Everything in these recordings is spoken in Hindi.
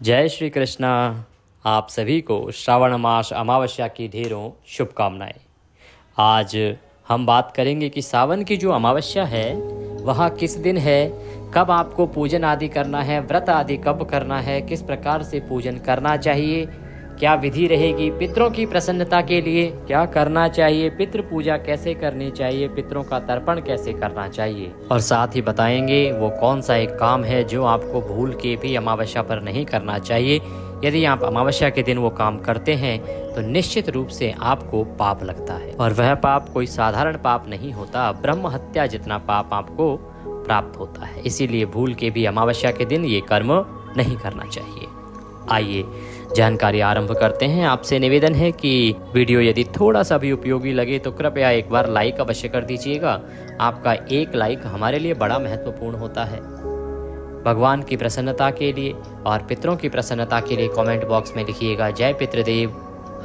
जय श्री कृष्णा। आप सभी को श्रावण मास अमावस्या की ढेरों शुभकामनाएं। आज हम बात करेंगे कि सावन की जो अमावस्या है वह किस दिन है, कब आपको पूजन आदि करना है, व्रत आदि कब करना है, किस प्रकार से पूजन करना चाहिए, क्या विधि रहेगी, पितरों की प्रसन्नता के लिए क्या करना चाहिए, पितृ पूजा कैसे करनी चाहिए, पितरों का तर्पण कैसे करना चाहिए, और साथ ही बताएंगे वो कौन सा एक काम है जो आपको भूल के भी अमावस्या पर नहीं करना चाहिए। यदि आप अमावस्या के दिन वो काम करते हैं तो निश्चित रूप से आपको पाप लगता है, और वह पाप कोई साधारण पाप नहीं होता, ब्रह्म हत्या जितना पाप आपको प्राप्त होता है। इसीलिए भूल के भी अमावस्या के दिन ये कर्म नहीं करना चाहिए। आइए जानकारी आरंभ करते हैं। आपसे निवेदन है कि वीडियो यदि थोड़ा सा भी उपयोगी लगे तो कृपया एक बार लाइक अवश्य कर दीजिएगा। आपका एक लाइक हमारे लिए बड़ा महत्वपूर्ण होता है। भगवान की प्रसन्नता के लिए और पितरों की प्रसन्नता के लिए कमेंट बॉक्स में लिखिएगा जय पितृदेव,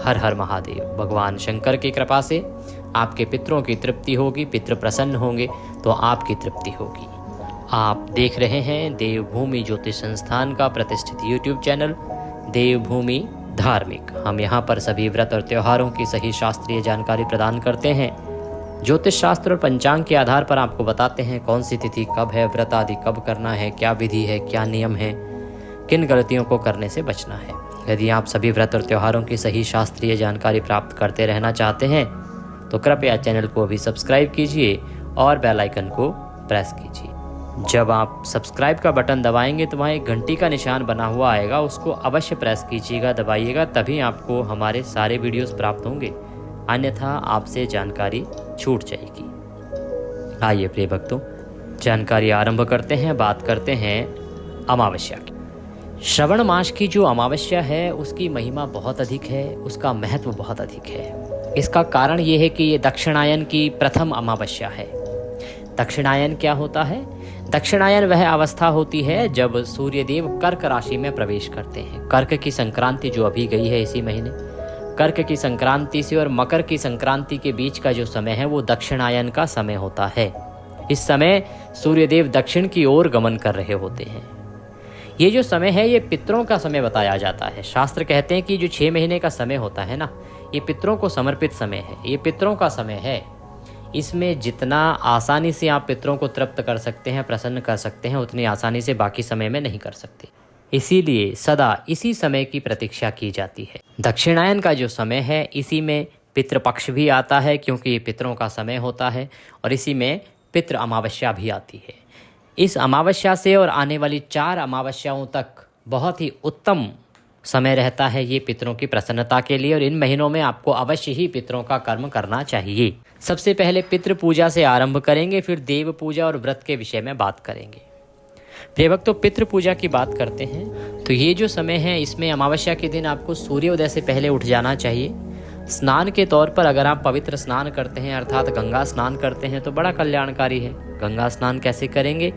हर हर महादेव। भगवान शंकर की कृपा से आपके पितरों की तृप्ति होगी, पितृ प्रसन्न होंगे तो आपकी तृप्ति होगी। आप देख रहे हैं देवभूमि ज्योतिष संस्थान का प्रतिष्ठित यूट्यूब चैनल देवभूमि धार्मिक। हम यहाँ पर सभी व्रत और त्योहारों की सही शास्त्रीय जानकारी प्रदान करते हैं। ज्योतिष शास्त्र और पंचांग के आधार पर आपको बताते हैं कौन सी तिथि कब है, व्रत आदि कब करना है, क्या विधि है, क्या नियम है, किन गलतियों को करने से बचना है। यदि आप सभी व्रत और त्योहारों की सही शास्त्रीय जानकारी प्राप्त करते रहना चाहते हैं तो कृपया चैनल को अभी सब्सक्राइब कीजिए और बेल आइकन को प्रेस कीजिए। जब आप सब्सक्राइब का बटन दबाएंगे तो वहाँ एक घंटी का निशान बना हुआ आएगा, उसको अवश्य प्रेस कीजिएगा, दबाइएगा, तभी आपको हमारे सारे वीडियोस प्राप्त होंगे, अन्यथा आपसे जानकारी छूट जाएगी। आइए प्रिय भक्तों, जानकारी आरंभ करते हैं। बात करते हैं अमावस्या की। श्रवण मास की जो अमावस्या है उसकी महिमा बहुत अधिक है, उसका महत्व बहुत अधिक है। इसका कारण ये है कि ये दक्षिणायन की प्रथम अमावस्या है। दक्षिणायन क्या होता है? दक्षिणायन वह अवस्था होती है जब सूर्यदेव कर्क राशि में प्रवेश करते हैं। कर्क की संक्रांति जो अभी गई है इसी महीने, कर्क की संक्रांति से और मकर की संक्रांति के बीच का जो समय है वो दक्षिणायन का समय होता है। इस समय सूर्यदेव दक्षिण की ओर गमन कर रहे होते हैं। ये जो समय है ये पितरों का समय बताया जाता है। शास्त्र कहते हैं कि जो 6 महीने का समय होता है ना, ये पितरों को समर्पित समय है, ये पितरों का समय है। इसमें जितना आसानी से आप पितरों को तृप्त कर सकते हैं, प्रसन्न कर सकते हैं, उतनी आसानी से बाकी समय में नहीं कर सकते। इसीलिए सदा इसी समय की प्रतीक्षा की जाती है। दक्षिणायन का जो समय है इसी में पितृपक्ष भी आता है, क्योंकि ये पितरों का समय होता है, और इसी में पितृ अमावस्या भी आती है। इस अमावस्या से और आने वाली 4 अमावस्याओं तक बहुत ही उत्तम समय रहता है ये पितरों की प्रसन्नता के लिए, और इन महीनों में आपको अवश्य ही पितरों का कर्म करना चाहिए। सबसे पहले पितृ पूजा से आरंभ करेंगे, फिर देव पूजा और व्रत के विषय में बात करेंगे। प्रिय भक्तों, पितृ पूजा की बात करते हैं तो ये जो समय है इसमें अमावस्या के दिन आपको सूर्योदय से पहले उठ जाना चाहिए। स्नान के तौर पर अगर आप पवित्र स्नान करते हैं अर्थात गंगा स्नान करते हैं तो बड़ा कल्याणकारी है। गंगा स्नान कैसे करेंगे?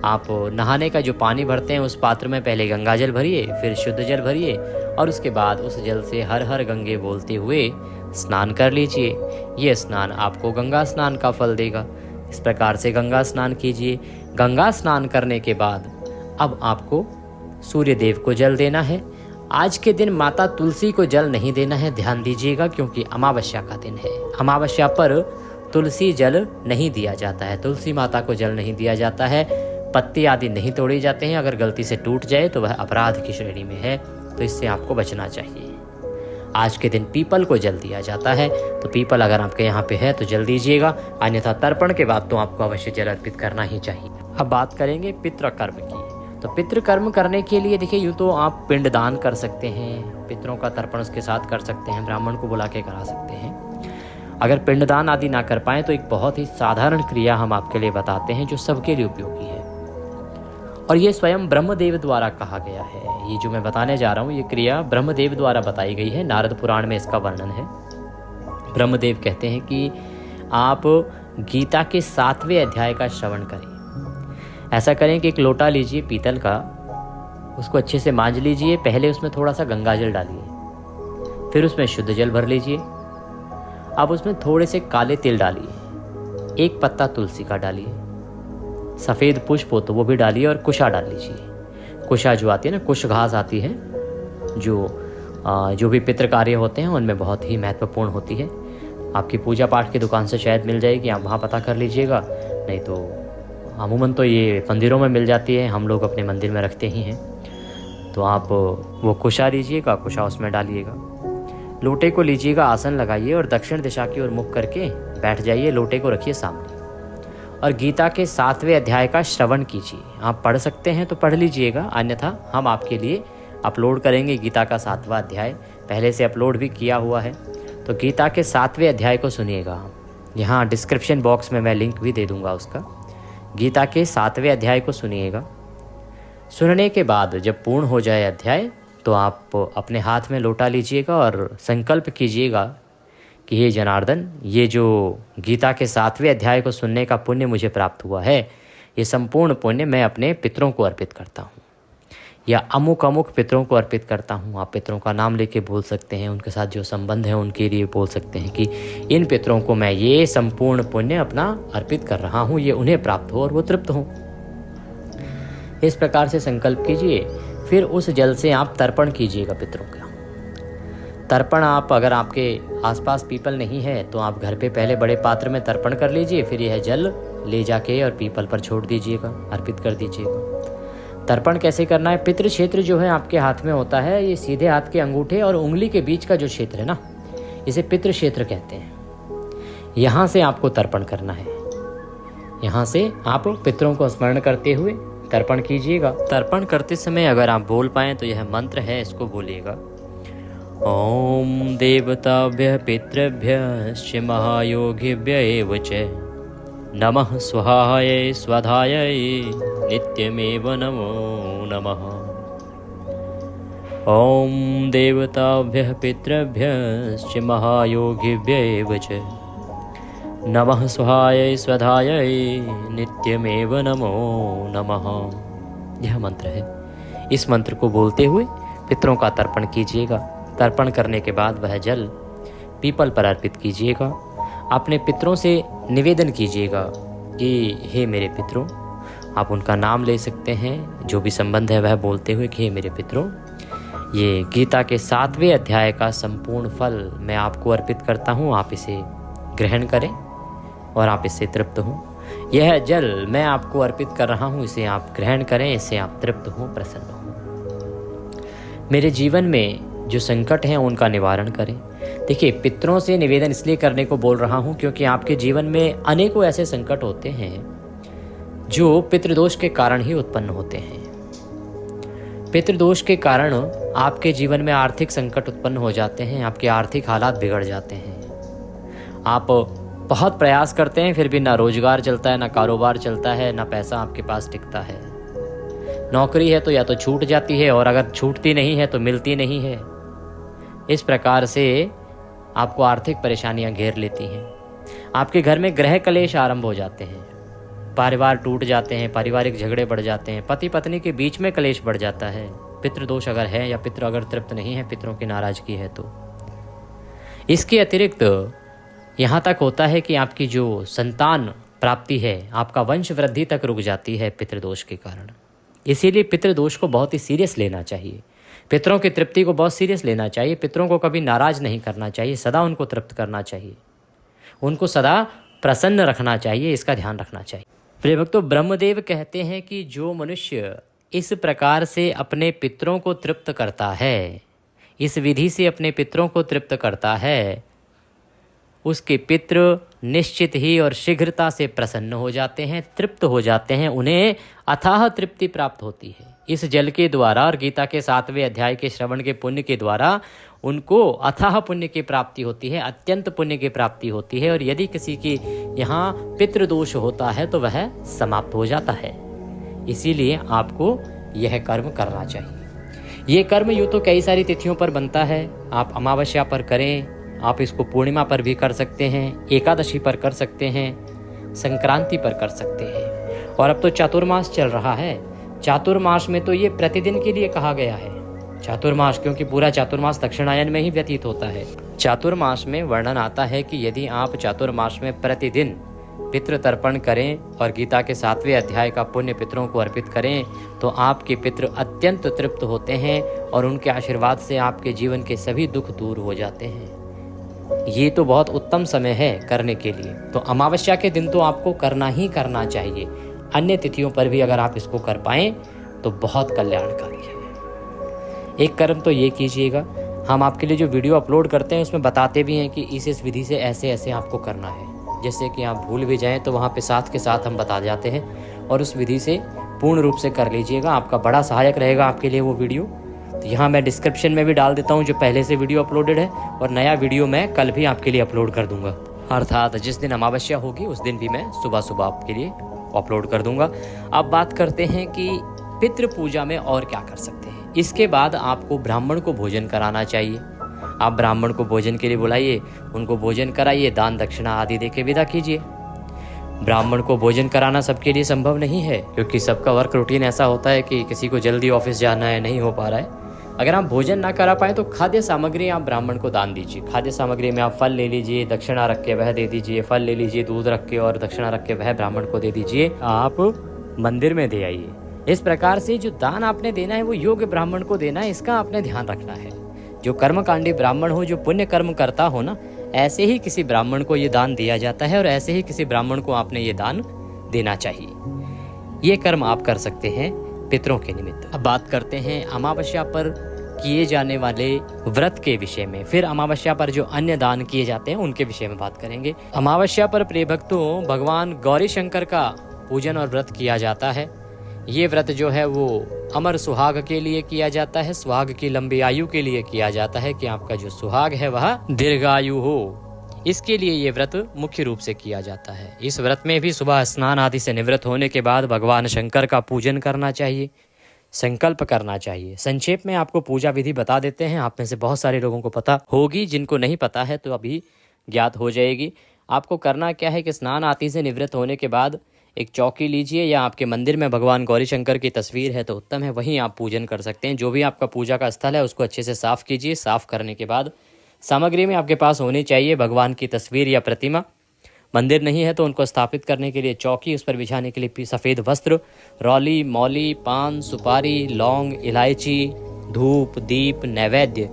आप नहाने का जो पानी भरते हैं उस पात्र में पहले गंगा जल भरिए, फिर शुद्ध जल भरिए, और उसके बाद उस जल से हर हर गंगे बोलते हुए स्नान कर लीजिए। ये स्नान आपको गंगा स्नान का फल देगा। इस प्रकार से गंगा स्नान कीजिए। गंगा स्नान करने के बाद अब आपको सूर्य देव को जल देना है। आज के दिन माता तुलसी को जल नहीं देना है, ध्यान दीजिएगा, क्योंकि अमावस्या का दिन है। अमावस्या पर तुलसी जल नहीं दिया जाता है, तुलसी माता को जल नहीं दिया जाता है, पत्ते आदि नहीं तोड़े जाते हैं। अगर गलती से टूट जाए तो वह अपराध की श्रेणी में है, तो इससे आपको बचना चाहिए। आज के दिन पीपल को जल दिया जाता है, तो पीपल अगर आपके यहाँ पे है तो जल दीजिएगा, अन्यथा तर्पण के बाद तो आपको अवश्य जल अर्पित करना ही चाहिए। अब बात करेंगे पितृकर्म की। तो पितृकर्म करने के लिए देखिए, यूँ तो आप पिंडदान कर सकते हैं, पितरों का तर्पण उसके साथ कर सकते हैं, ब्राह्मण को बुला के करा सकते हैं। अगर पिंडदान आदि ना कर पाएँ तो एक बहुत ही साधारण क्रिया हम आपके लिए बताते हैं जो सबके लिए उपयोगी है, और ये स्वयं ब्रह्मदेव द्वारा कहा गया है। ये जो मैं बताने जा रहा हूँ ये क्रिया ब्रह्मदेव द्वारा बताई गई है। नारद पुराण में इसका वर्णन है। ब्रह्मदेव कहते हैं कि आप गीता के 7वें अध्याय का श्रवण करें। ऐसा करें कि एक लोटा लीजिए पीतल का, उसको अच्छे से मांज लीजिए। पहले उसमें थोड़ा सा गंगा जल डालिए, फिर उसमें शुद्ध जल भर लीजिए। अब उसमें थोड़े से काले तिल डालिए, एक पत्ता तुलसी का डालिए, सफ़ेद पुष्प हो तो वो भी डालिए, और कुशा डाल लीजिए। कुशा जो आती है ना, कुश घास आती है, जो भी पितृ कार्य होते हैं उनमें बहुत ही महत्वपूर्ण होती है। आपकी पूजा पाठ की दुकान से शायद मिल जाएगी, आप वहाँ पता कर लीजिएगा, नहीं तो अमूमन तो ये मंदिरों में मिल जाती है, हम लोग अपने मंदिर में रखते ही हैं। तो आप वो कुशा लीजिएगा, कुशा उसमें डालिएगा, लोटे को लीजिएगा, आसन लगाइए और दक्षिण दिशा की ओर मुख करके बैठ जाइए, लोटे को रखिए सामने और गीता के 7वें अध्याय का श्रवण कीजिए। आप पढ़ सकते हैं तो पढ़ लीजिएगा, अन्यथा हम आपके लिए अपलोड करेंगे गीता का 7वां अध्याय, पहले से अपलोड भी किया हुआ है। तो गीता के 7वें अध्याय को सुनिएगा, यहाँ डिस्क्रिप्शन बॉक्स में मैं लिंक भी दे दूँगा उसका। गीता के 7वें अध्याय को सुनिएगा। सुनने के बाद जब पूर्ण हो जाए अध्याय तो आप अपने हाथ में लोटा लीजिएगा और संकल्प कीजिएगा कि हे जनार्दन, ये जो गीता के 7वें अध्याय को सुनने का पुण्य मुझे प्राप्त हुआ है, ये संपूर्ण पुण्य मैं अपने पितरों को अर्पित करता हूँ, या अमुक अमुक पितरों को अर्पित करता हूँ। आप पितरों का नाम लेके बोल सकते हैं, उनके साथ जो संबंध है उनके लिए बोल सकते हैं कि इन पितरों को मैं ये संपूर्ण पुण्य अपना अर्पित कर रहा हूँ, ये उन्हें प्राप्त हो और वो तृप्त हो। इस प्रकार से संकल्प कीजिए। फिर उस जल से आप तर्पण कीजिएगा पितरों का। तर्पण आप, अगर आपके आसपास पीपल नहीं है तो आप घर पे पहले बड़े पात्र में तर्पण कर लीजिए, फिर यह जल ले जाके और पीपल पर छोड़ दीजिएगा, अर्पित कर दीजिएगा। तर्पण कैसे करना है? पितृ क्षेत्र जो है आपके हाथ में होता है, ये सीधे हाथ के अंगूठे और उंगली के बीच का जो क्षेत्र है ना, इसे पितृ क्षेत्र कहते हैं। यहाँ से आपको तर्पण करना है। यहाँ से आप पितरों को स्मरण करते हुए तर्पण कीजिएगा। तर्पण करते समय अगर आप बोल पाएँ तो यह मंत्र है, इसको बोलिएगा। ओम देवताभ्यः पितृभ्यश्च महायोगिभ्यः च नमः स्वाहायै स्वधायै नित्यमेव नमो नमः। ओम देवताभ्यः पितृभ्यश्च महायोगिभ्यः च नमः स्वाहायै स्वधायै नित्यमेव नमो नमः। यह मंत्र है। इस मंत्र को बोलते हुए पितरों का तर्पण कीजिएगा। तर्पण करने के बाद वह जल पीपल पर अर्पित कीजिएगा। अपने पितरों से निवेदन कीजिएगा कि हे मेरे पितरों, आप उनका नाम ले सकते हैं, जो भी संबंध है वह बोलते हुए कि हे मेरे पितरों, ये गीता के 7वें अध्याय का संपूर्ण फल मैं आपको अर्पित करता हूँ, आप इसे ग्रहण करें और आप इससे तृप्त हों। यह जल मैं आपको अर्पित कर रहा हूँ, इसे आप ग्रहण करें, इससे आप तृप्त हों, प्रसन्न हों। मेरे जीवन में जो संकट हैं उनका निवारण करें। देखिए, पितरों से निवेदन इसलिए करने को बोल रहा हूँ क्योंकि आपके जीवन में अनेकों ऐसे संकट होते हैं जो पितृदोष के कारण ही उत्पन्न होते हैं। पितृदोष के कारण आपके जीवन में आर्थिक संकट उत्पन्न हो जाते हैं, आपके आर्थिक हालात बिगड़ जाते हैं। आप बहुत प्रयास करते हैं फिर भी ना रोजगार चलता है, ना कारोबार चलता है, ना पैसा आपके पास टिकता है। नौकरी है तो या तो छूट जाती है और अगर छूटती नहीं है तो मिलती नहीं है। इस प्रकार से आपको आर्थिक परेशानियां घेर लेती हैं। आपके घर में गृह कलेश आरंभ हो जाते हैं, परिवार टूट जाते हैं, पारिवारिक झगड़े बढ़ जाते हैं, पति पत्नी के बीच में कलेश बढ़ जाता है। पितृदोष अगर है या पितृ अगर तृप्त नहीं है, पितरों की नाराजगी है तो। इसके अतिरिक्त यहाँ तक होता है कि आपकी जो संतान प्राप्ति है, आपका वंश वृद्धि तक रुक जाती है पितृदोष के कारण। इसीलिए पितृदोष को बहुत ही सीरियस लेना चाहिए, पितरों की तृप्ति को बहुत सीरियस लेना चाहिए। पितरों को कभी नाराज नहीं करना चाहिए, सदा उनको तृप्त करना चाहिए, उनको सदा प्रसन्न रखना चाहिए, इसका ध्यान रखना चाहिए। प्रिय भक्तों, ब्रह्मदेव कहते हैं कि जो मनुष्य इस प्रकार से अपने पितरों को तृप्त करता है, इस विधि से अपने पितरों को तृप्त करता है, उसके पितृ निश्चित ही और शीघ्रता से प्रसन्न हो जाते हैं, तृप्त हो जाते हैं, उन्हें अथाह तृप्ति प्राप्त होती है। इस जल के द्वारा और गीता के 7वें अध्याय के श्रवण के पुण्य के द्वारा उनको अथाह पुण्य की प्राप्ति होती है, अत्यंत पुण्य की प्राप्ति होती है। और यदि किसी की यहाँ पितृदोष होता है तो वह समाप्त हो जाता है। इसीलिए आपको यह कर्म करना चाहिए। ये कर्म यूँ तो कई सारी तिथियों पर बनता है, आप अमावस्या पर करें, आप इसको पूर्णिमा पर भी कर सकते हैं, एकादशी पर कर सकते हैं, संक्रांति पर कर सकते हैं। और अब तो चातुर्मास चल रहा है, चातुर्मास में तो ये प्रतिदिन के लिए कहा गया है। चातुर्मास क्योंकि पूरा चातुर्मास दक्षिणायन में ही व्यतीत होता है। चातुर्मास में वर्णन आता है कि यदि आप चातुर्मास में प्रतिदिन पितृ तर्पण करें और गीता के 7वें अध्याय का पुण्य पितरों को अर्पित करें तो आपके पितृ अत्यंत तृप्त होते हैं और उनके आशीर्वाद से आपके जीवन के सभी दुख दूर हो जाते हैं। ये तो बहुत उत्तम समय है करने के लिए, तो अमावस्या के दिन तो आपको करना ही करना चाहिए। अन्य तिथियों पर भी अगर आप इसको कर पाएं तो बहुत कल्याणकारी है। एक कर्म तो ये कीजिएगा, हम आपके लिए जो वीडियो अपलोड करते हैं उसमें बताते भी हैं कि इस विधि से ऐसे ऐसे आपको करना है, जैसे कि आप भूल भी जाएं तो वहाँ पे साथ के साथ हम बता जाते हैं और उस विधि से पूर्ण रूप से कर लीजिएगा। आपका बड़ा सहायक रहेगा आपके लिए वो वीडियो। तो यहाँ मैं डिस्क्रिप्शन में भी डाल देता हूँ जो पहले से वीडियो अपलोडेड है, और नया वीडियो मैं कल भी आपके लिए अपलोड कर दूंगा। अर्थात जिस दिन अमावस्या होगी उस दिन भी मैं सुबह सुबह आपके लिए अपलोड कर दूंगा। अब बात करते हैं कि पितृ पूजा में और क्या कर सकते हैं। इसके बाद आपको ब्राह्मण को भोजन कराना चाहिए। आप ब्राह्मण को भोजन के लिए बुलाइए, उनको भोजन कराइए, दान दक्षिणा आदि देके विदा कीजिए। ब्राह्मण को भोजन कराना सबके लिए संभव नहीं है, क्योंकि सबका वर्क रूटीन ऐसा होता है कि किसी को जल्दी ऑफिस जाना है, नहीं हो पा रहा है। अगर आप भोजन ना करा पाए तो खाद्य सामग्री आप ब्राह्मण को दान दीजिए। खाद्य सामग्री में आप फल ले लीजिए, दक्षिणा रख के वह दे दीजिए। फल ले लीजिए, दूध रख के और दक्षिणा रख के वह ब्राह्मण को दे दीजिए। आप मंदिर में दे आइए। इस प्रकार से जो दान आपने देना है वो योग्य ब्राह्मण को देना है, इसका आपने ध्यान रखना है। जो कर्मकांडी ब्राह्मण हो, जो पुण्य कर्म करता हो ना, ऐसे ही किसी ब्राह्मण को ये दान दिया जाता है और ऐसे ही किसी ब्राह्मण को आपने ये दान देना चाहिए। ये कर्म आप कर सकते हैं पितरों के निमित्त। अब बात करते हैं अमावस्या पर किए जाने वाले व्रत के विषय में। फिर अमावस्या पर जो अन्य दान किए जाते हैं उनके विषय में बात करेंगे। अमावस्या पर प्रिय भक्तों भगवान गौरी शंकर का पूजन और व्रत किया जाता है। ये व्रत जो है वो अमर सुहाग के लिए किया जाता है, सुहाग की लंबी आयु के लिए किया जाता है कि आपका जो सुहाग है वह दीर्घायु हो। इसके लिए ये व्रत मुख्य रूप से किया जाता है। इस व्रत में भी सुबह स्नान आदि से निवृत्त होने के बाद भगवान शंकर का पूजन करना चाहिए, संकल्प करना चाहिए। संक्षेप में आपको पूजा विधि बता देते हैं, आप में से बहुत सारे लोगों को पता होगी, जिनको नहीं पता है तो अभी ज्ञात हो जाएगी। आपको करना क्या है कि स्नान आदि से निवृत्त होने के बाद एक चौकी लीजिए, या आपके मंदिर में भगवान गौरी शंकर की तस्वीर है तो उत्तम है, वहीं आप पूजन कर सकते हैं। जो भी आपका पूजा का स्थल है उसको अच्छे से साफ कीजिए। साफ करने के बाद सामग्री में आपके पास होनी चाहिए भगवान की तस्वीर या प्रतिमा। मंदिर नहीं है तो उनको स्थापित करने के लिए चौकी, उस पर बिछाने के लिए सफ़ेद वस्त्र, रौली, मौली, पान, सुपारी, लौंग, इलायची, धूप, दीप, नैवेद्य,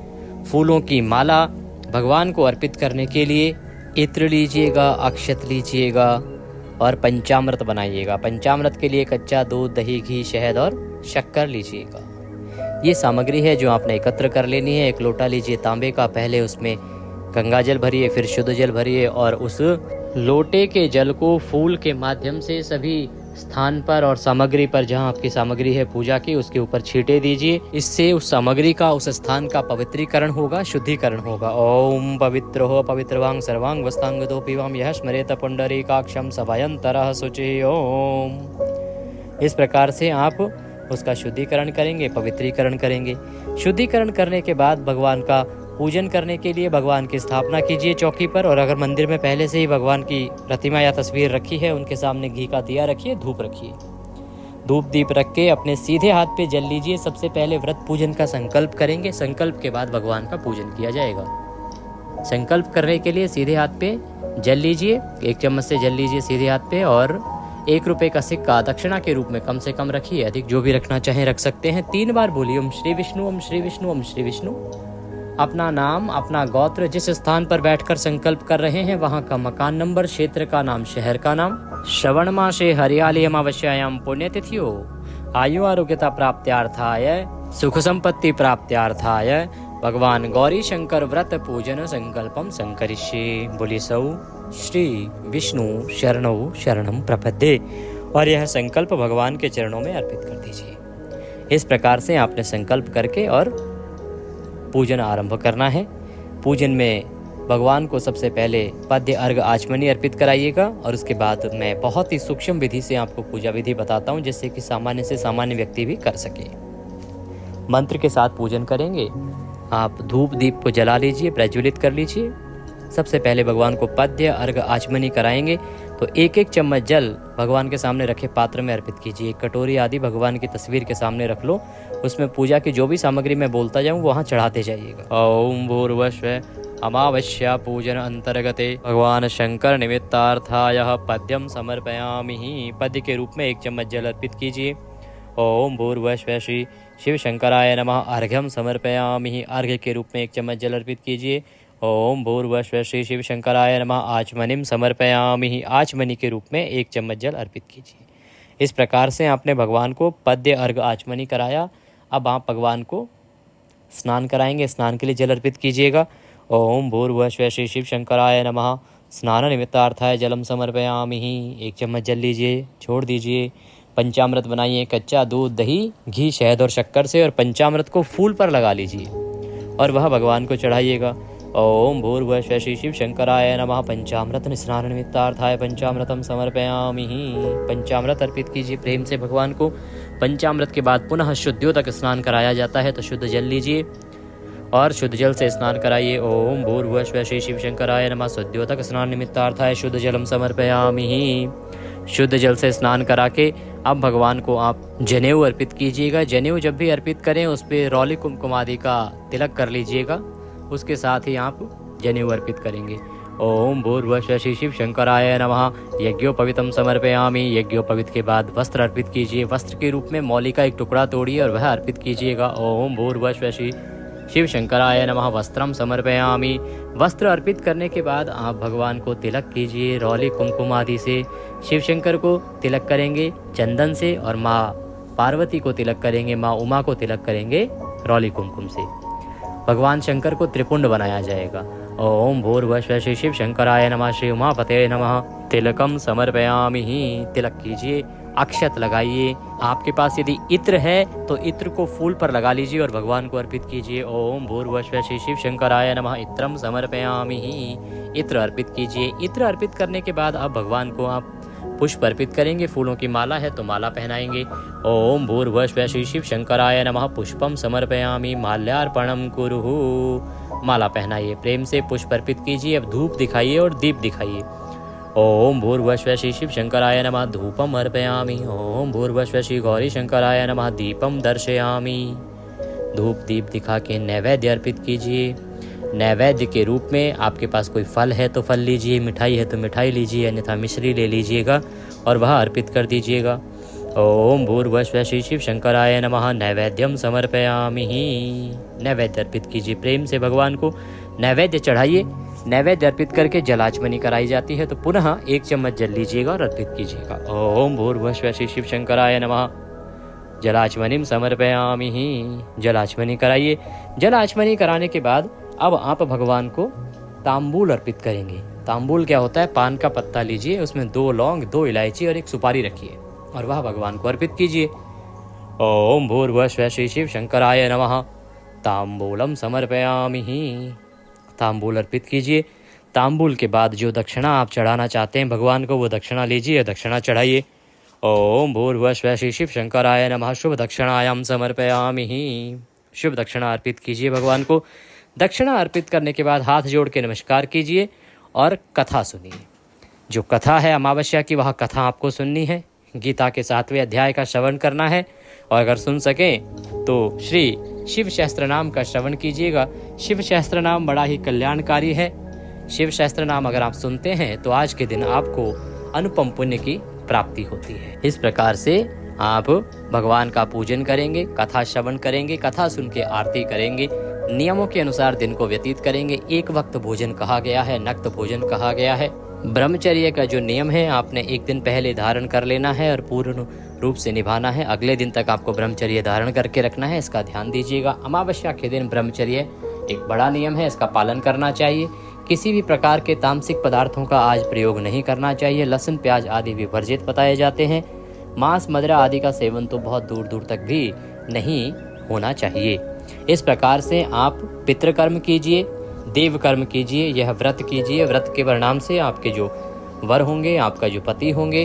फूलों की माला। भगवान को अर्पित करने के लिए इत्र लीजिएगा, अक्षत लीजिएगा और पंचामृत बनाइएगा। पंचामृत के लिए कच्चा दूध, दही, घी, शहद और शक्कर लीजिएगा। ये सामग्री है जो आपने एकत्र कर लेनी है। एक लोटा लीजिए तांबे का, पहले उसमें गंगा जल भरिए, फिर शुद्ध जल भरिए और उस लोटे के जल को फूल के माध्यम से सभी स्थान पर और सामग्री पर जहां आपकी सामग्री है पूजा की उसके ऊपर छींटे दीजिए। इससे उस सामग्री का, उस स्थान का पवित्रीकरण होगा, शुद्धिकरण होगा। ओम पवित्र हो पवित्रवांग सर्वांग वस्तांग दो पीवाम यह स्मरेत पुंडरीकाक्षम सभयंतरः शुचि ओम। इस प्रकार से आप उसका शुद्धिकरण करेंगे, पवित्रीकरण करेंगे। शुद्धिकरण करने के बाद भगवान का पूजन करने के लिए भगवान की स्थापना कीजिए चौकी पर। और अगर मंदिर में पहले से ही भगवान की प्रतिमा या तस्वीर रखी है, उनके सामने घी का दिया रखिए, धूप रखिए। धूप दीप रख के अपने सीधे हाथ पे जल लीजिए। सबसे पहले व्रत पूजन का संकल्प करेंगे, संकल्प के बाद भगवान का पूजन किया जाएगा। संकल्प करने के लिए सीधे हाथ पे जल लीजिए, 1 चम्मच से जल लीजिए सीधे हाथ पे, और 1 रुपये का सिक्का दक्षिणा के रूप में कम से कम रखिए, अधिक जो भी रखना चाहें रख सकते हैं। 3 बार बोलिए ओम श्री विष्णु, ओम श्री विष्णु, ओम श्री विष्णु। अपना नाम, अपना गोत्र, जिस स्थान पर बैठकर संकल्प कर रहे हैं वहां का मकान नंबर, क्षेत्र का नाम, शहर का नाम। श्रवण मासे हरियाली अमावस्यायाम पुण्यतिथियो आयु आरोग्यता प्राप्त्यार्थाय सुख संपत्ति प्राप्त्यार्थाय भगवान गौरी शंकर व्रत पूजन संकल्पम संकरिष्ये। बोली सौ श्री विष्णु शरणौ शरणम प्रपद्ये। और यह संकल्प भगवान के चरणों में अर्पित कर दीजिए। इस प्रकार से आपने संकल्प करके और पूजन आरंभ करना है। पूजन में भगवान को सबसे पहले पद्य, अर्घ, आचमनी अर्पित कराइएगा और उसके बाद मैं बहुत ही सूक्ष्म विधि से आपको पूजा विधि बताता हूँ, जिससे कि सामान्य से सामान्य व्यक्ति भी कर सके। मंत्र के साथ पूजन करेंगे। आप धूप दीप को जला लीजिए, प्रज्वलित कर लीजिए। सबसे पहले भगवान को पद्य, अर्घ, आचमनी कराएंगे तो 1-1 चम्मच जल भगवान के सामने रखे पात्र में अर्पित कीजिए। एक कटोरी आदि भगवान की तस्वीर के सामने रख लो, उसमें पूजा की जो भी सामग्री मैं बोलता जाऊँ वहाँ चढ़ाते जाइएगा। ओम भूर्भुवः अमावस्या पूजन अंतर्गते भगवान शंकर निमित्तार्थाय पद्यम समर्पयामि। पद्य के रूप में 1 चम्मच जल अर्पित कीजिए। ओम भूर्भुवः श्री शिव शंकराय नमः। अर्घ्यम समर्पयामि। अर्घ्य के रूप में 1 चम्मच जल अर्पित कीजिए। ओम भूर्भुवः श्री शिव शंकराय नमः। आचमनीम समर्पयामि। आचमनी के रूप में 1 चम्मच जल अर्पित कीजिए। इस प्रकार से आपने भगवान को पद्य अर्घ आचमनी कराया। अब आप भगवान को स्नान कराएंगे। स्नान के लिए जल अर्पित कीजिएगा। ओम भूर्भुवः श्री शिव शंकराय नमः। स्नान निमित्तार्थाय जलम समर्पयामि। 1 चम्मच जल लीजिए, छोड़ दीजिए। पंचामृत बनाइए, कच्चा दूध, दही, घी, शहद और शक्कर से, और पंचामृत को फूल पर लगा लीजिए और वह भगवान को चढ़ाइएगा। ओम भूर्भुवः श्री शिव शंकराय नमः। पंचामृत स्नान निमित्तार्थाय पंचामृतम समर्पयामि। पंचामृत अर्पित कीजिए प्रेम से भगवान को। पंचामृत के बाद पुनः शुद्धियोदक स्नान कराया जाता है, तो शुद्ध जल लीजिए और शुद्ध जल से स्नान कराइए। ओम भूर्भुवः श्री शिव शंकराय नमः। शुद्धियोदक स्नान निमित्तार्थाय शुद्ध जलम समर्पयामि। शुद्ध जल से स्नान करा के अब भगवान को आप जनेऊ अर्पित कीजिएगा। जनेऊ जब भी अर्पित करें उस पर रौली कुमकुम आदि का तिलक कर लीजिएगा, उसके साथ ही आप जनेऊ अर्पित करेंगे। ओम भूर्भुवः श्री शिव शंकराय नमः। यज्ञोपवीतम समर्पयामि। यज्ञोपवीत के बाद वस्त्र अर्पित कीजिए। वस्त्र के रूप में मौली का 1 टुकड़ा तोड़िए और वह अर्पित कीजिएगा। ओम भूर्भुवः श्री शिव शंकराय नमः। वस्त्रम समर्पयामि। वस्त्र अर्पित करने के बाद आप भगवान को तिलक कीजिए रौली कुमकुम आदि से। शिव शंकर को तिलक करेंगे चंदन से और माँ पार्वती को तिलक करेंगे, माँ उमा को तिलक करेंगे रौली कुमकुम से। भगवान शंकर को त्रिपुंड बनाया जाएगा। ओम भूर्भुवः श्री शिव शंकराय नमः। श्री उमापते नमः। तिलकम समर्पयामि। तिलक कीजिए, अक्षत लगाइए। आपके पास यदि इत्र है तो इत्र को फूल पर लगा लीजिए और भगवान को अर्पित कीजिए। ओम भूर्भुवः श्री शिव शंकराय नमः। इत्रम समर्पयामि। इत्र अर्पित कीजिए। इत्र अर्पित करने के बाद अब भगवान को आप पुष्प अर्पित करेंगे। फूलों की माला है तो माला पहनाएंगे। ओम भूर्भुवः श्री शिव शंकराय नमः। पुष्पम समर्पयामि। माल्यार्पणम कुरुः। माला पहनाइए, प्रेम से पुष्प अर्पित कीजिए। अब धूप दिखाइए और दीप दिखाइए। ओम भूर्भुवः श्री शिव शंकराय नमः। धूपम अर्पयामि। ओम भूर्भुवः श्री गौरी शंकराय नमः। दीपम दर्शयामि। धूप दीप दिखा के नैवेद्य अर्पित कीजिए। नैवेद्य के रूप में आपके पास कोई फल है तो फल लीजिए, मिठाई है तो मिठाई लीजिए, अन्यथा मिश्री ले लीजिएगा और वह अर्पित कर दीजिएगा। ओम भूर्भुवः श्री शिव शंकराय नमः। नैवेद्यम समर्पयामि। नैवेद्य अर्पित कीजिए प्रेम से भगवान को। नैवेद्य चढ़ाइए। नैवेद्य अर्पित करके जलाचमनी कराई जाती है, तो पुनः 1 चम्मच जल लीजिएगा और अर्पित कीजिएगा। ओम भूर्भुवः श्री शिव शंकराय नमः। जलाचमनीम समर्पयामि। जलाचमनी कराइए। जलाचमनी कराने के बाद अब आप भगवान को तांबूल अर्पित करेंगे। तांबूल क्या होता है? पान का पत्ता लीजिए, उसमें 2 लौंग, 2 इलायची और 1 सुपारी रखिए और वह भगवान को अर्पित कीजिए। ओम भूर्भुवः श्री शिव शंकराय नमः। तांबूलम समर्पयामि। तांबूल अर्पित कीजिए। तांबूल के बाद जो दक्षिणा आप चढ़ाना चाहते हैं भगवान को, वो दक्षिणा लीजिए, दक्षिणा चढ़ाइए। ओम भूर्भुवः श्री शिव शंकराय नमः। शुभ दक्षिणायाम समर्पयामि। शुभ दक्षिणा अर्पित कीजिए भगवान को। दक्षिणा अर्पित करने के बाद हाथ जोड़ के नमस्कार कीजिए और कथा सुनिए। जो कथा है अमावस्या की, वह कथा आपको सुननी है। गीता के 7वें अध्याय का श्रवण करना है और अगर सुन सकें तो श्री शिव सहस्त्र नाम का श्रवण कीजिएगा। शिव सहस्त्र नाम बड़ा ही कल्याणकारी है। शिव सहस्त्र नाम अगर आप सुनते हैं तो आज के दिन आपको अनुपम पुण्य की प्राप्ति होती है। इस प्रकार से आप भगवान का पूजन करेंगे, कथा श्रवण करेंगे, कथा सुन के आरती करेंगे, नियमों के अनुसार दिन को व्यतीत करेंगे। 1 वक्त भोजन कहा गया है, नक्त भोजन कहा गया है। ब्रह्मचर्य का जो नियम है आपने 1 दिन पहले धारण कर लेना है और पूर्ण रूप से निभाना है। अगले दिन तक आपको ब्रह्मचर्य धारण करके रखना है, इसका ध्यान दीजिएगा। अमावस्या के दिन ब्रह्मचर्य एक बड़ा नियम है, इसका पालन करना चाहिए। किसी भी प्रकार के तामसिक पदार्थों का आज प्रयोग नहीं करना चाहिए। लहसुन प्याज आदि भी वर्जित बताए जाते हैं। मांस मदिरा आदि का सेवन तो बहुत दूर दूर तक भी नहीं होना चाहिए। इस प्रकार से आप पितृकर्म कीजिए, देव कर्म कीजिए, यह व्रत कीजिए। व्रत के परिणाम से आपके जो वर होंगे, आपका जो पति होंगे,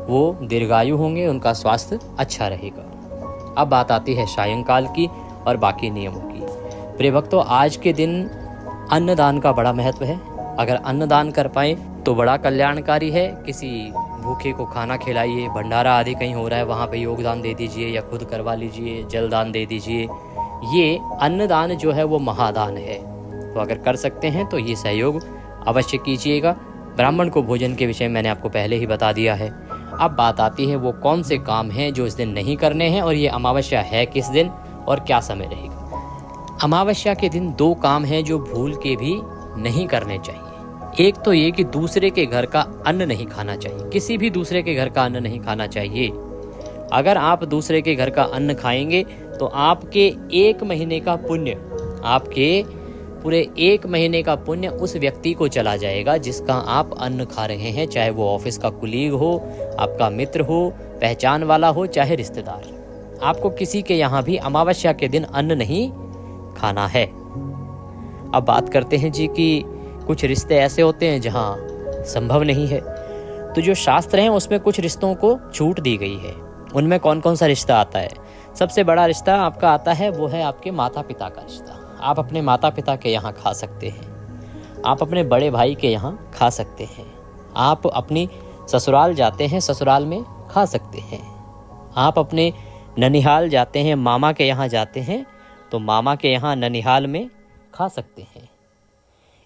वो दीर्घायु होंगे, उनका स्वास्थ्य अच्छा रहेगा। अब बात आती है सायंकाल की और बाकी नियमों की। प्रिय भक्तों, आज के दिन अन्नदान का बड़ा महत्व है। अगर अन्नदान कर पाए तो बड़ा कल्याणकारी है। किसी भूखे को खाना खिलाइए, भंडारा आदि कहीं हो रहा है वहाँ पे योगदान दे दीजिए या खुद करवा लीजिए, जलदान दे दीजिए। ये अन्नदान जो है वो महादान है। तो अगर कर सकते हैं तो ये सहयोग अवश्य कीजिएगा। ब्राह्मण को भोजन के विषय में मैंने आपको पहले ही बता दिया है। अब बात आती है वो कौन से काम हैं जो इस दिन नहीं करने हैं और ये अमावस्या है किस दिन और क्या समय रहेगा। अमावस्या के दिन 2 काम हैं जो भूल के भी नहीं करने चाहिए। एक तो ये कि दूसरे के घर का अन्न नहीं खाना चाहिए, किसी भी दूसरे के घर का अन्न नहीं खाना चाहिए। अगर आप दूसरे के घर का अन्न खाएंगे तो आपके 1 महीने का पुण्य, आपके पूरे 1 महीने का पुण्य उस व्यक्ति को चला जाएगा जिसका आप अन्न खा रहे हैं, चाहे वो ऑफिस का कुलीग हो, आपका मित्र हो, पहचान वाला हो, चाहे रिश्तेदार। आपको किसी के यहाँ भी अमावस्या के दिन अन्न नहीं खाना है। अब बात करते हैं जी कि कुछ रिश्ते ऐसे होते हैं जहाँ संभव नहीं है, तो जो शास्त्र हैं उसमें कुछ रिश्तों को छूट दी गई है। उनमें कौन कौन सा रिश्ता आता है? सबसे बड़ा रिश्ता आपका आता है वो है आपके माता पिता का रिश्ता। आप अपने माता पिता के यहाँ खा सकते हैं, आप अपने बड़े भाई के यहाँ खा सकते हैं, आप अपनी ससुराल जाते हैं, ससुराल में खा सकते हैं, आप अपने ननिहाल जाते हैं, मामा के यहाँ जाते हैं तो मामा के यहाँ ननिहाल में खा सकते हैं।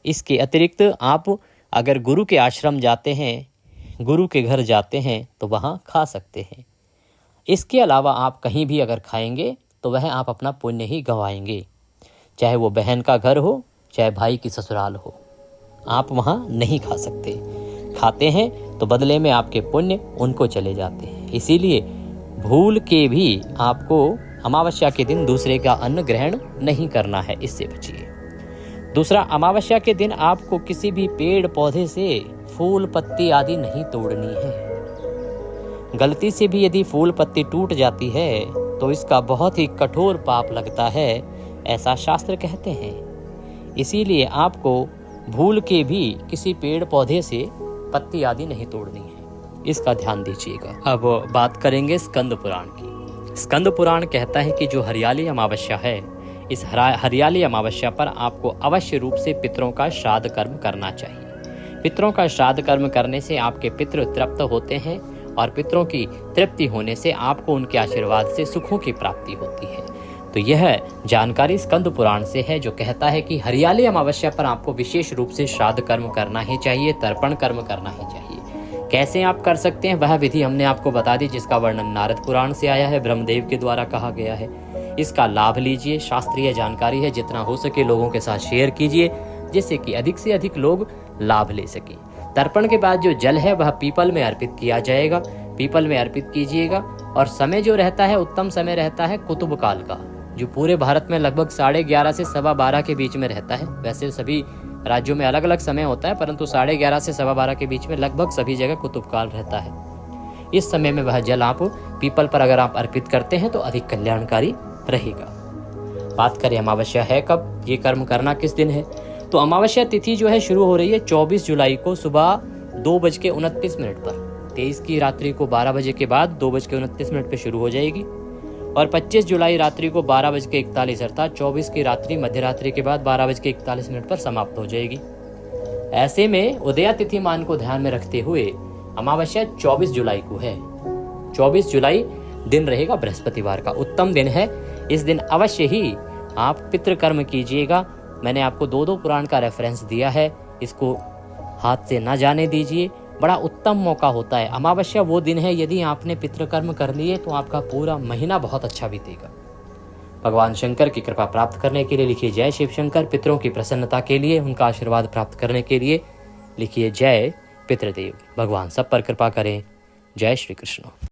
इसके अतिरिक्त आप अगर गुरु के आश्रम जाते हैं, गुरु के घर जाते हैं तो वहाँ खा सकते हैं। इसके अलावा आप कहीं भी अगर खाएंगे तो वह आप अपना पुण्य ही गंवाएंगे, चाहे वो बहन का घर हो, चाहे भाई की ससुराल हो, आप वहाँ नहीं खा सकते। खाते हैं तो बदले में आपके पुण्य उनको चले जाते हैं। इसीलिए भूल के भी आपको अमावस्या के दिन दूसरे का अन्न ग्रहण नहीं करना है, इससे बचिए। दूसरा, अमावस्या के दिन आपको किसी भी पेड़ पौधे से फूल पत्ती आदि नहीं तोड़नी है। गलती से भी यदि फूल पत्ती टूट जाती है तो इसका बहुत ही कठोर पाप लगता है, ऐसा शास्त्र कहते हैं। इसीलिए आपको भूल के भी किसी पेड़ पौधे से पत्ती आदि नहीं तोड़नी है, इसका ध्यान दीजिएगा। अब बात करेंगे स्कंद पुराण की। स्कंद पुराण कहता है कि जो हरियाली अमावस्या है, इस हरियाली अमावस्या पर आपको अवश्य रूप से पितरों का श्राद्ध कर्म करना चाहिए। पितरों का श्राद्ध कर्म करने से आपके पितृ तृप्त होते हैं और पितरों की तृप्ति होने से आपको उनके आशीर्वाद से सुखों की प्राप्ति होती है। तो यह जानकारी स्कंद पुराण से है, जो कहता है कि हरियाली अमावस्या पर आपको विशेष रूप से श्राद्ध कर्म करना ही चाहिए, तर्पण कर्म करना ही चाहिए। कैसे आप कर सकते हैं वह विधि हमने आपको बता दी, जिसका वर्णन नारद पुराण से आया है, ब्रह्मदेव के द्वारा कहा गया है। इसका लाभ लीजिए, शास्त्रीय जानकारी है, जितना हो सके लोगों के साथ शेयर कीजिए, जिससे कि अधिक से अधिक लोग लाभ ले सकें। तर्पण के बाद जो जल है वह पीपल में अर्पित किया जाएगा, पीपल में अर्पित कीजिएगा। और समय जो रहता है, उत्तम समय रहता है कुतुब काल का, जो पूरे भारत में लगभग 11:30 से 12:15 के बीच में रहता है। वैसे सभी राज्यों में अलग अलग समय होता है, परंतु 11:30 से 12:15 के बीच में लगभग सभी जगह कुतुब काल रहता है। इस समय में वह जल आप पीपल पर अगर आप अर्पित करते हैं तो अधिक कल्याणकारी रहेगा। बात करें अमावस्या है कब, ये कर्म करना किस दिन है, तो अमावस्या तिथि जो है शुरू हो रही है 24 जुलाई को सुबह 2:29 पर। 23 की रात्रि को 12 बजे के बाद 2:29 पे शुरू हो जाएगी और 25 जुलाई रात्रि को 12:41 अर्थात 24 की रात्रि मध्य रात्रि के बाद 12:41 पर समाप्त हो जाएगी। ऐसे में उदया तिथि मान को ध्यान में रखते हुए अमावस्या 24 जुलाई को है। 24 जुलाई दिन रहेगा बृहस्पतिवार का, उत्तम दिन है। इस दिन अवश्य ही आप पितृकर्म कीजिएगा। मैंने आपको 2 पुराण का रेफरेंस दिया है, इसको हाथ से ना जाने दीजिए। बड़ा उत्तम मौका होता है। अमावस्या वो दिन है, यदि आपने पितृकर्म कर लिए तो आपका पूरा महीना बहुत अच्छा बीतेगा। भगवान शंकर की कृपा प्राप्त करने के लिए लिखिए जय शिव शंकर। पितरों की प्रसन्नता के लिए, उनका आशीर्वाद प्राप्त करने के लिए लिखिए जय पितृदेव। भगवान सब पर कृपा करें। जय श्री कृष्ण।